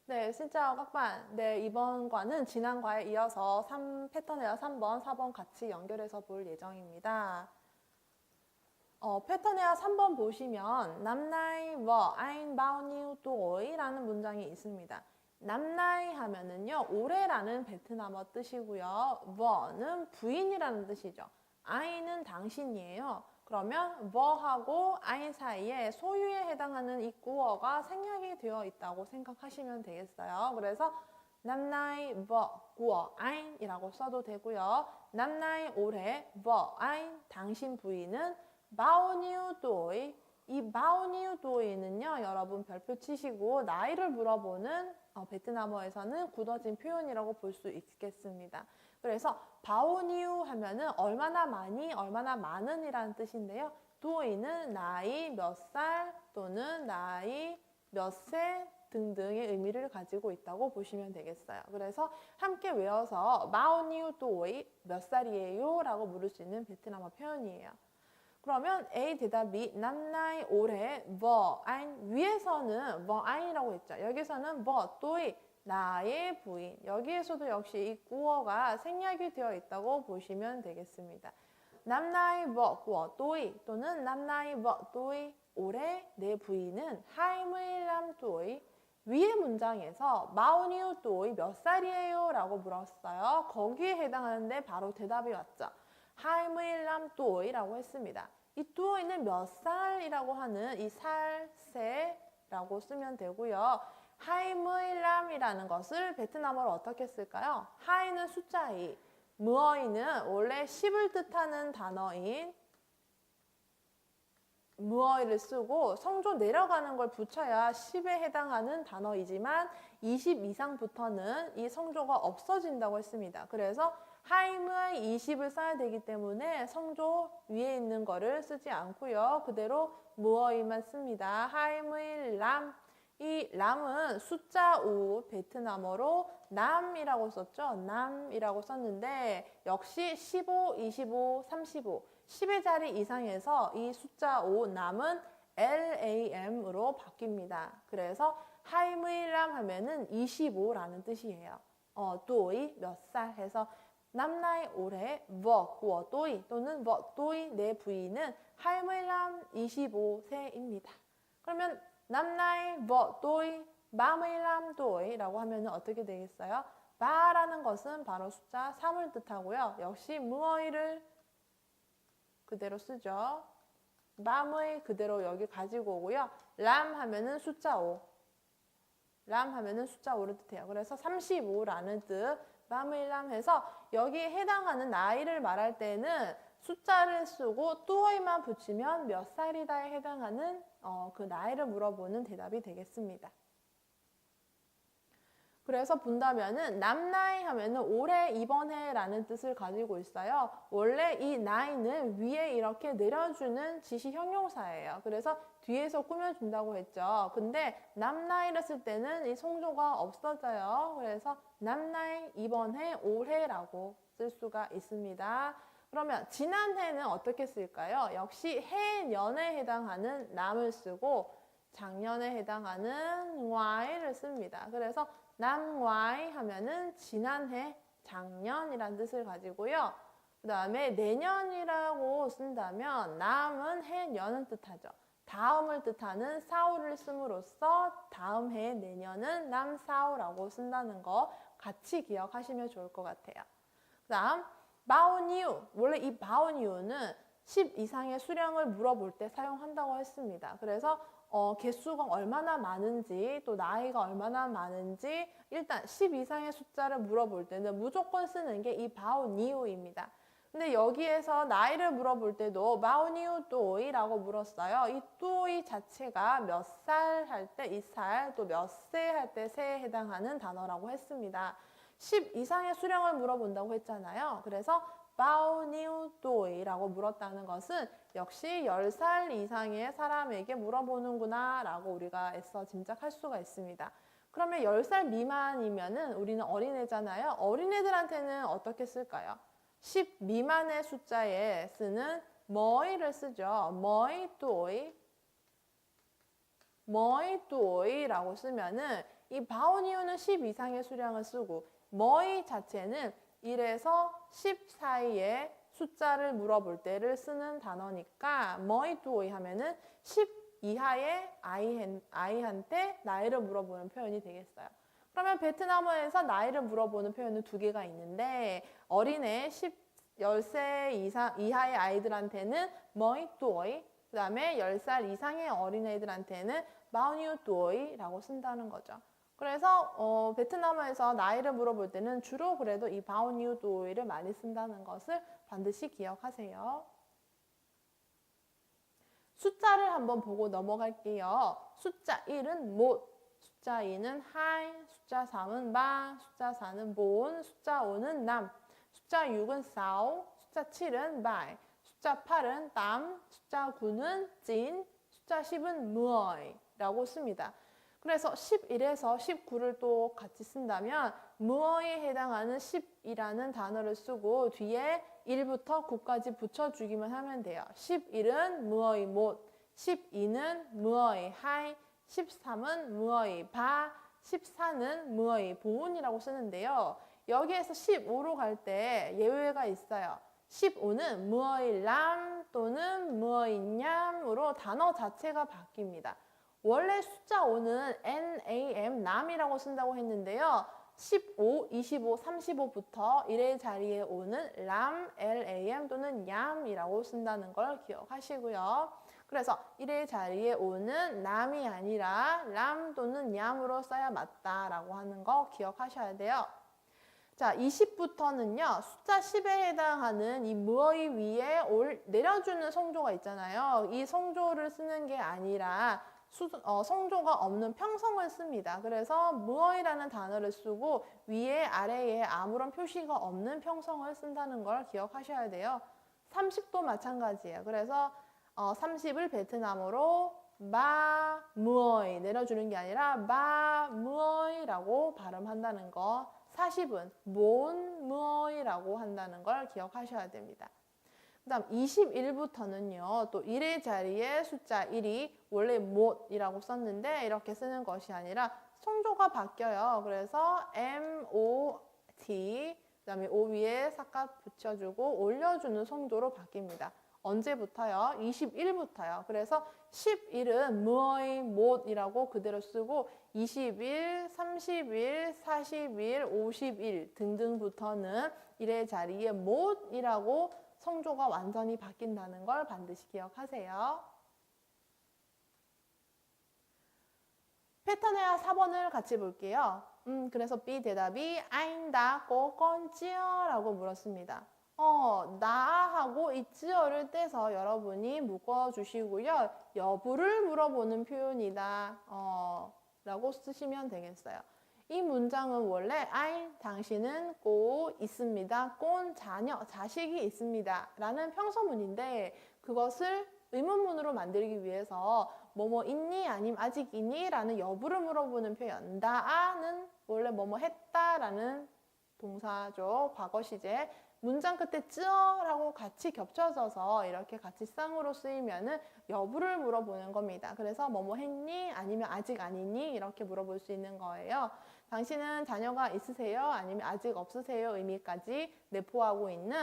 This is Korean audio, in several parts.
네, 진짜 các bạn. 네, 이번 과는 지난 과에 이어서 3패턴에서 3번, 4번 같이 연결해서 볼 예정입니다. 패턴에서 3번 보시면 năm nay vợ anh bao nhiêu tuổi? 라는 문장이 있습니다. năm nay 하면은요, 올해라는 베트남어 뜻이고요. vợ 는 부인이라는 뜻이죠. I는 당신이에요. 그러면 vợ 하고 I 사이에 소유에 해당하는 이 구어가 생략이 되어 있다고 생각하시면 되겠어요. 그래서 năm nay vợ của anh 이라고 써도 되고요. năm nay 올해 vợ anh 당신 부인은 bao nhiêu tuổi? 이 bao nhiêu tuổi 는요, 여러분 별표 치시고 나이를 물어보는 베트남어에서는 굳어진 표현이라고 볼 수 있겠습니다. 그래서 bao nhiêu 하면은 얼마나 많이, 얼마나 많은 이라는 뜻인데요. tuổi 는 나이 몇 살 또는 나이 몇 세 등등의 의미를 가지고 있다고 보시면 되겠어요. 그래서 함께 외워서 bao nhiêu tuổi 몇 살이에요? 라고 물을 수 있는 베트남어 표현이에요. 그러면 A 대답이 năm nay 올해 vợ anh 위에서는 vợ an이라고 했죠. 여기서는 vợ tôi 나의 부인. 여기에서도 역시 이 구어가 생략이 되어 있다고 보시면 되겠습니다. năm nay vợ của tôi 또는 năm nay vợ tôi 올해 내 부인은 25 tuổi. 위의 문장에서 bao nhiêu tuổi 몇 살이에요? 라고 물었어요. 거기에 해당하는데 바로 대답이 왔죠. 25 tuổi 라고 했습니다. 이 tuổi 는 몇 살이라고 하는 이 살, 세라고 쓰면 되고요. 25이라는 것을 베트남어로 어떻게 쓸까요? 하이는 숫자 2, 무어이는 원래 10을 뜻하는 단어인 무어이를 쓰고 성조 내려가는 걸 붙여야 10에 해당하는 단어이지만 20 이상부터는 이 성조가 없어진다고 했습니다. 그래서 하이무의 20을 써야 되기 때문에 성조 위에 있는 거를 쓰지 않고요. 그대로 무어이만 씁니다. 하이무의 람. 이 람은 숫자 5 베트남어로 남이라고 썼죠. 남이라고 썼는데 역시 15, 25, 35 10의 자리 이상에서 이 숫자 5 남은 LAM으로 바뀝니다. 그래서 하이무일람 하면은 25라는 뜻이에요. 또이 몇 살 해서 năm nay 올해 vợ của tôi 또는 vợ tôi 내 부인은 25 25세입니다. 그러면 năm nay vợ tôi 35 tuổi 라고 하면 어떻게 되겠어요? 바라는 것은 바로 숫자 3을 뜻하고요. 역시 무어이를 그대로 쓰죠. 람의 그대로 여기 가지고 오고요. 람 하면은 숫자 5. 람 하면은 숫자 5를 뜻해요. 그래서 35라는 뜻. 람의 람 해서 여기에 해당하는 나이를 말할 때는 숫자를 쓰고 또이만 붙이면 몇 살이다에 해당하는 그 나이를 물어보는 대답이 되겠습니다. 그래서 본다면은 năm nay 하면은 올해 이번 해라는 뜻을 가지고 있어요. 원래 이 나이는 위에 이렇게 내려주는 지시 형용사예요. 그래서 뒤에서 꾸며준다고 했죠. 근데 năm nay를 쓸 때는 이 성조가 없어져요. 그래서 năm nay 이번 해 올해라고 쓸 수가 있습니다. 그러면 지난해는 어떻게 쓸까요? 역시 해년에 해당하는 남을 쓰고 작년에 해당하는 ngoá이를 씁니다. 그래서 năm ngoái 하면은 지난해, 작년이란 뜻을 가지고요. 그 다음에 내년이라고 쓴다면 남은 해년은 뜻하죠. 다음을 뜻하는 사오를 씀으로써 다음 해 내년은 năm sau라고 쓴다는 거 같이 기억하시면 좋을 것 같아요. 그 다음 bao nhiêu, 원래 이 bao nhiew는 10 이상의 수량을 물어볼 때 사용한다고 했습니다. 그래서 개수가 얼마나 많은지 또 나이가 얼마나 많은지 일단 10 이상의 숫자를 물어볼 때는 무조건 쓰는 게 이 bao nhiew입니다. 근데 여기에서 나이를 물어볼 때도 bao nhiêu tuổi 라고 물었어요. 이 tuổi 자체가 몇 살 할 때 이 살, 또 몇 세 할 때 세에 해당하는 단어라고 했습니다. 10 이상의 수량을 물어본다고 했잖아요. 그래서 bao nhiêu tuổi 라고 물었다는 것은 역시 10살 이상의 사람에게 물어보는구나 라고 우리가 애써 짐작할 수가 있습니다. 그러면 10살 미만이면은 우리는 어린애잖아요. 어린애들한테는 어떻게 쓸까요? 10 미만의 숫자에 쓰는 뭐이를 쓰죠. 뭐이 또이 머이 또이라고 쓰면은 이 바오니오는 10 이상의 수량을 쓰고 머이 자체는 1에서 10 사이에 숫자를 물어볼 때를 쓰는 단어니까 머이 또이 하면은 10 이하의 아이한테 나이를 물어보는 표현이 되겠어요. 그러면 베트남어에서 나이를 물어보는 표현은 두 개가 있는데 어린애 10세 이하의 아이들한테는 머이 또이, 그 다음에 10살 이상의 어린애들한테는 마우니우 또이라고 쓴다는 거죠. 그래서 베트남어에서 나이를 물어볼 때는 주로 그래도 이 바오니우 또이를 많이 쓴다는 것을 반드시 기억하세요. 숫자를 한번 보고 넘어갈게요. 숫자 1은 못, 숫자 2는 하이, 숫자 3은 바, 숫자 4는 본, 숫자 5는 남, 숫자 6은 싸오, 숫자 7은 바이, 숫자 8은 땀, 숫자 9는 찐, 숫자 10은 무어이 라고 씁니다. 그래서 11에서 19를 또 같이 쓴다면 무어에 해당하는 10이라는 단어를 쓰고 뒤에 1부터 9까지 붙여주기만 하면 돼요. 11은 무어이 못, 12는 무어이 하이, 13은 무어이 바, 14는 무어이 보온이라고 쓰는데요. 여기에서 15로 갈 때 예외가 있어요. 15는 무어이 람 또는 무어이 냠으로 단어 자체가 바뀝니다. 원래 숫자 5는 NAM, 남이라고 쓴다고 했는데요. 15, 25, 35부터 1의 자리에 오는 람, LAM 또는 얌이라고 쓴다는 걸 기억하시고요. 그래서 1의 자리에 오는 남이 아니라 람 또는 얌으로 써야 맞다라고 하는 거 기억하셔야 돼요. 자, 20부터는요, 숫자 10에 해당하는 이 무어이 위에 내려주는 성조가 있잖아요. 이 성조를 쓰는 게 아니라 성조가 없는 평성을 씁니다. 그래서 무어이라는 단어를 쓰고 위에 아래에 아무런 표시가 없는 평성을 쓴다는 걸 기억하셔야 돼요. 30도 마찬가지예요. 그래서 30을 베트남어로 바 무어이 내려주는 게 아니라 바 무어이라고 발음한다는 거. 40은 몬 무어이라고 한다는 걸 기억하셔야 됩니다. 그 다음 21부터는요. 또 1의 자리에 숫자 1이 원래 못이라고 썼는데 이렇게 쓰는 것이 아니라 성조가 바뀌어요. 그래서 MOT 그 다음에 O 위에 삿갓 붙여주고 올려주는 성조로 바뀝니다. 언제부터요? 21부터요. 그래서 11은 무어이 못이라고 그대로 쓰고 20일, 30일, 40일, 50일 등등부터는 1의 자리에 못이라고 성조가 완전히 바뀐다는 걸 반드시 기억하세요. 패턴의 4번을 같이 볼게요. 그래서 B 대답이 아인다 꼬건찌어 라고 물었습니다. 나하고 이 찌어를 떼서 여러분이 묶어주시고요. 여부를 물어보는 표현이다 라고 쓰시면 되겠어요. 이 문장은 원래 아인, 당신은 꼭 있습니다. 꼰, 자녀, 자식이 있습니다. 라는 평서문인데 그것을 의문문으로 만들기 위해서 뭐뭐 있니? 아니면 아직 있니? 라는 여부를 물어보는 표현. 나아는 원래 뭐뭐 했다 라는 동사죠. 과거 시제. 문장 끝에 쯔어라고 같이 겹쳐져서 이렇게 같이 쌍으로 쓰이면은 여부를 물어보는 겁니다. 그래서 뭐뭐 했니? 아니면 아직 아니니? 이렇게 물어볼 수 있는 거예요. 당신은 자녀가 있으세요? 아니면 아직 없으세요? 의미까지 내포하고 있는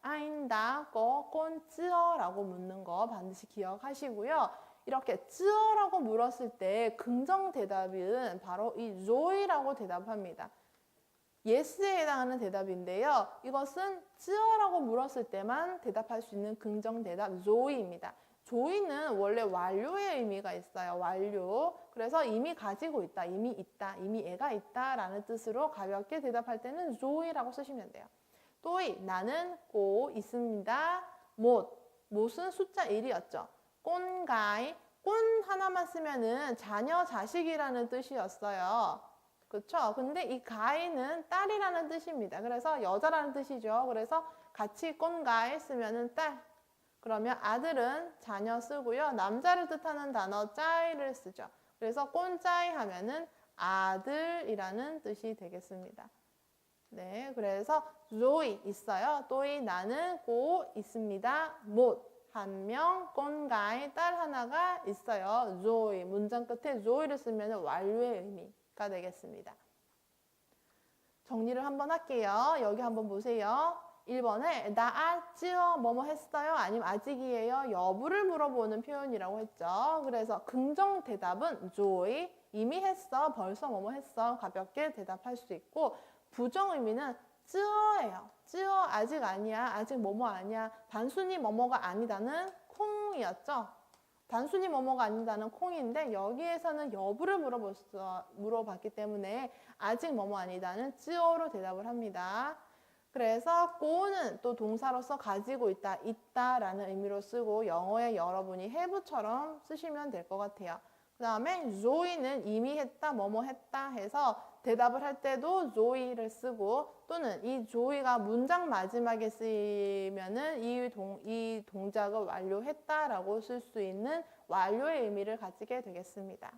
아인다, 꼰, 쯔어라고 묻는 거 반드시 기억하시고요. 이렇게 쯔어라고 물었을 때 긍정 대답은 바로 이 조이라고 대답합니다. yes에 해당하는 대답인데요. 이것은 쯔어라고 물었을 때만 대답할 수 있는 긍정 대답 조이입니다. 조이는 원래 완료의 의미가 있어요. 완료. 그래서 이미 가지고 있다, 이미 있다, 이미 애가 있다 라는 뜻으로 가볍게 대답할 때는 조이라고 쓰시면 돼요. 또이, 나는 꼭 있습니다. 못은 숫자 1이었죠. 꼰가이, 꼰 하나만 쓰면은 자녀, 자식이라는 뜻이었어요. 그렇죠? 근데 이 가이는 딸이라는 뜻입니다. 그래서 여자라는 뜻이죠. 그래서 같이 꼰가이 쓰면은 딸. 그러면 아들은 자녀 쓰고요. 남자를 뜻하는 단어 짜이를 쓰죠. 그래서 꼰짜이 하면은 아들이라는 뜻이 되겠습니다. 네, 그래서 조이 있어요. 또이 나는 꼭 있습니다. 못 한 명, 꼰가이, 딸 하나가 있어요. 조이. 문장 끝에 조이를 쓰면 완료의 의미가 되겠습니다. 정리를 한번 할게요. 여기 한번 보세요. 1번에 나 찌어 뭐뭐 했어요? 아니면 아직이에요? 여부를 물어보는 표현이라고 했죠. 그래서 긍정 대답은 조이, 이미 했어, 벌써 뭐뭐 했어 가볍게 대답할 수 있고 부정 의미는 찌어예요. 찌어 아직 아니야, 아직 뭐뭐 아니야. 단순히 뭐뭐가 아니다는 콩이었죠. 단순히 뭐뭐가 아니다는 콩인데 여기에서는 여부를 물어봤기 때문에 아직 뭐뭐 아니다는 찌어로 대답을 합니다. 그래서 고는 또 동사로서 가지고 있다, 있다라는 의미로 쓰고 영어에 여러분이 have처럼 쓰시면 될 것 같아요. 그 다음에 조이는 이미 했다, 뭐뭐 했다 해서 대답을 할 때도 조이를 쓰고 또는 이 조이가 문장 마지막에 쓰이면은 이 동작을 완료했다라고 쓸 수 있는 완료의 의미를 가지게 되겠습니다.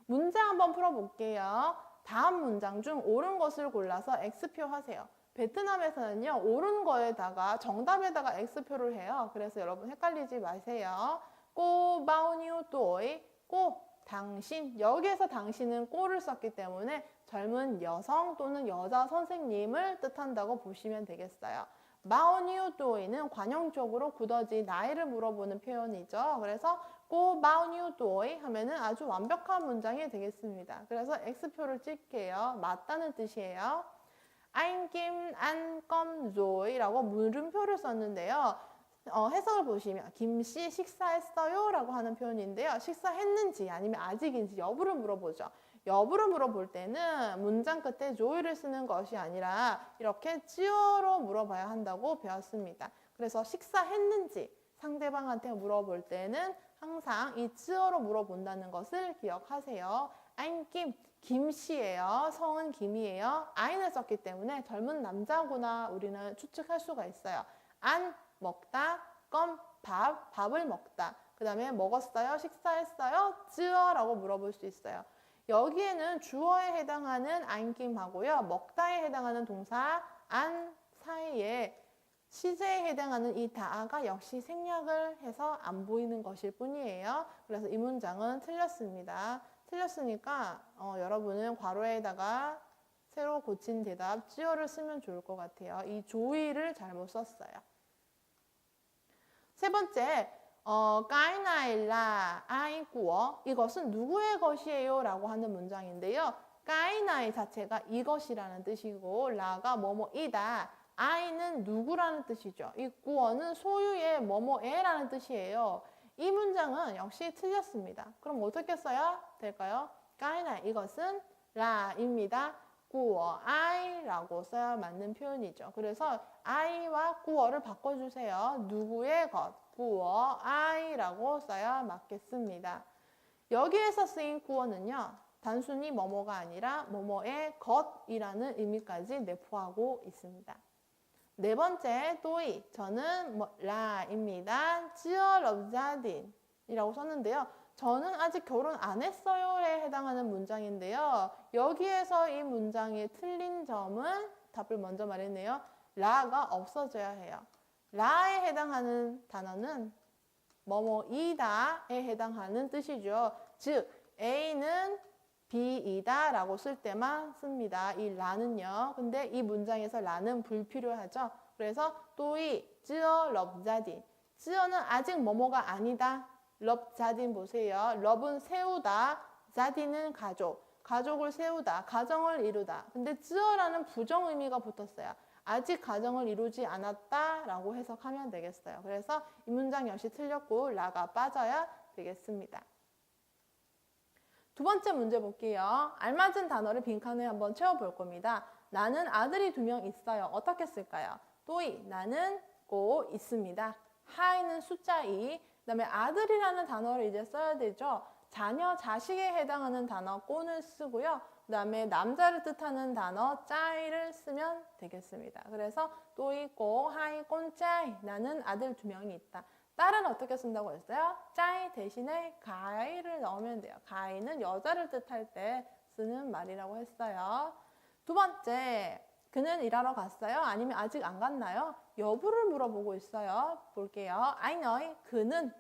문제 한번 풀어볼게요. 다음 문장 중 옳은 것을 골라서 X표 하세요. 베트남에서는요, 옳은 거에다가 정답에다가 X표를 해요. 그래서 여러분 헷갈리지 마세요. 꼬 바오니우 또이 꼬 당신, 여기에서 당신은 꼬를 썼기 때문에 젊은 여성 또는 여자 선생님을 뜻한다고 보시면 되겠어요. 바오니우 또이는 관용적으로 굳어진 나이를 물어보는 표현이죠. 그래서 꼬 바오니우 또이 하면은 아주 완벽한 문장이 되겠습니다. 그래서 X표를 찍게요. 맞다는 뜻이에요. anh Kim ăn cơm rồi 라고 물음표를 썼는데요. 해석을 보시면 김씨 식사했어요? 라고 하는 표현인데요. 식사했는지 아니면 아직인지 여부를 물어보죠. 여부를 물어볼 때는 문장 끝에 조이를 쓰는 것이 아니라 이렇게 찌어로 물어봐야 한다고 배웠습니다. 그래서 식사했는지 상대방한테 물어볼 때는 항상 이 찌어로 물어본다는 것을 기억하세요. anh Kim, 김씨예요. 성은 김이에요. 아인을 썼기 때문에 젊은 남자구나 우리는 추측할 수가 있어요. 안 먹다, 껌 밥을 먹다. 그 다음에 먹었어요? 식사했어요? 쯔어라고 물어볼 수 있어요. 여기에는 주어에 해당하는 안김하고요. 먹다에 해당하는 동사 안 사이에 시제에 해당하는 이 다가 역시 생략을 해서 안 보이는 것일 뿐이에요. 그래서 이 문장은 틀렸습니다. 틀렸으니까 여러분은 괄호에다가 새로 고친 대답 찌어를 쓰면 좋을 것 같아요. 이 조이를 잘못 썼어요. 세 번째, cái này là ai của? 이것은 누구의 것이에요? 라고 하는 문장인데요. cái này 자체가 이것이라는 뜻이고 라가 뭐뭐이다. i는 누구라는 뜻이죠. 이 구어는 소유의 뭐뭐에라는 뜻이에요. 이 문장은 역시 틀렸습니다. 그럼 어떻게 써야 될까요? cái này 이것은 라입니다. 구어 I라고 써야 맞는 표현이죠. 그래서 I와 구어를 바꿔주세요. 누구의 것, 구어 I라고 써야 맞겠습니다. 여기에서 쓰인 구어는요. 단순히 뭐뭐가 아니라 뭐뭐의 것이라는 의미까지 내포하고 있습니다. 네 번째, 또이. 저는 라입니다. 찌어 럽자딘이라고 썼는데요. 저는 아직 결혼 안 했어요에 해당하는 문장인데요. 여기에서 이 문장이 틀린 점은 답을 먼저 말했네요. 라가 없어져야 해요. 라에 해당하는 단어는 뭐뭐이다에 해당하는 뜻이죠. 즉 A는 B이다 라고 쓸 때만 씁니다. 이 라는요. 근데 이 문장에서 라는 불필요하죠. 그래서 또이 찌어 럽자딘. 찌어는 아직 뭐뭐가 아니다. 럽 자딘 보세요. 럽은 세우다, 자딘은 가족, 가족을 세우다, 가정을 이루다. 근데 쯔어라는 부정 의미가 붙었어요. 아직 가정을 이루지 않았다라고 해석하면 되겠어요. 그래서 이 문장 역시 틀렸고 라가 빠져야 되겠습니다. 두 번째 문제 볼게요. 알맞은 단어를 빈칸에 한번 채워볼 겁니다. 나는 아들이 2명 있어요. 어떻게 쓸까요? 또이, 나는 꼭 있습니다. 하이는 숫자 2. 그 다음에 아들이라는 단어를 이제 써야 되죠. 자녀, 자식에 해당하는 단어 꼬는 쓰고요. 그 다음에 남자를 뜻하는 단어 짜이를 쓰면 되겠습니다. 그래서 또이 꼬, 하이 꼰 짜이. 나는 아들 2명이 있다. 딸은 어떻게 쓴다고 했어요? 짜이 대신에 가이를 넣으면 돼요. 가이는 여자를 뜻할 때 쓰는 말이라고 했어요. 두 번째, 그는 일하러 갔어요? 아니면 아직 안 갔나요? 여부를 물어보고 있어요. 볼게요. 아이너이 그는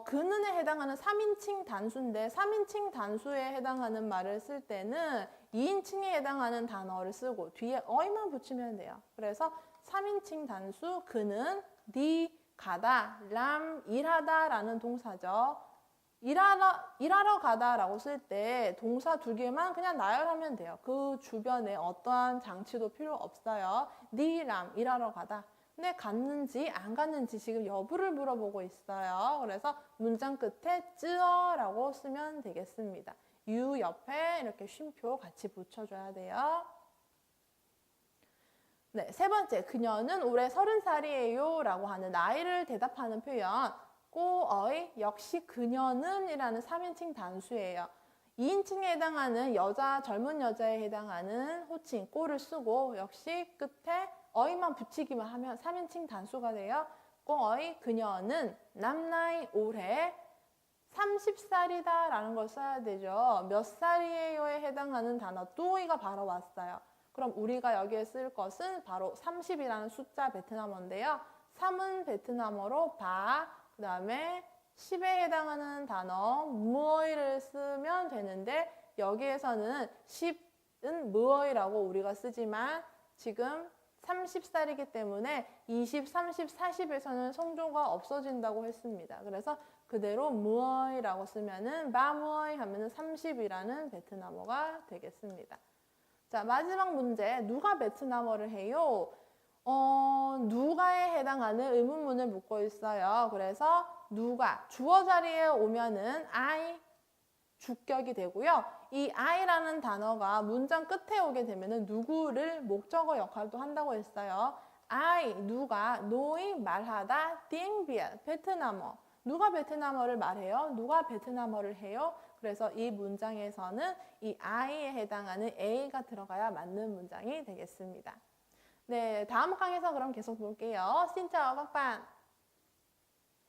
그는에 해당하는 3인칭 단수인데 3인칭 단수에 해당하는 말을 쓸 때는 2인칭에 해당하는 단어를 쓰고 뒤에 어이만 붙이면 돼요. 그래서 3인칭 단수 그는 디 가다 람 일하다 라는 동사죠. 일하러 가다라고 쓸 때 동사 두 개만 그냥 나열하면 돼요. 그 주변에 어떠한 장치도 필요 없어요. 니람 일하러 가다. 근데 갔는지 안 갔는지 지금 여부를 물어보고 있어요. 그래서 문장 끝에 쯔어라고 쓰면 되겠습니다. 유 옆에 이렇게 쉼표 같이 붙여줘야 돼요. 네, 세 번째, 그녀는 올해 30살이에요 라고 하는 나이를 대답하는 표현. 꼬어이 역시 그녀는 이라는 3인칭 단수예요. 2인칭에 해당하는 여자, 젊은 여자에 해당하는 호칭 꼬를 쓰고 역시 끝에 어이만 붙이기만 하면 3인칭 단수가 돼요. 꼬어이 그녀는 남나이 올해 30살이다 라는 걸 써야 되죠. 몇 살이에요에 해당하는 단어 뚜이가 바로 왔어요. 그럼 우리가 여기에 쓸 것은 바로 30이라는 숫자 베트남어인데요. 3은 베트남어로 바, 그 다음에 10에 해당하는 단어 무어이를 쓰면 되는데 여기에서는 10은 무어이라고 우리가 쓰지만 지금 30살이기 때문에 20, 30, 40에서는 성조가 없어진다고 했습니다. 그래서 그대로 무어이라고 쓰면은 바무어이 하면은 30이라는 베트남어가 되겠습니다. 자, 마지막 문제. 누가 베트남어를 해요? 누가에 해당하는 의문문을 묻고 있어요. 그래서 누가 주어 자리에 오면은 I 주격이 되고요. 이 I라는 단어가 문장 끝에 오게 되면은 누구를 목적어 역할도 한다고 했어요. I 누가 노이 말하다 띵비아 베트남어. 누가 베트남어를 말해요? 누가 베트남어를 해요? 그래서 이 문장에서는 이 I에 해당하는 A가 들어가야 맞는 문장이 되겠습니다. 네, 다음 강에서 그럼 계속 볼게요. xin chào các bạn.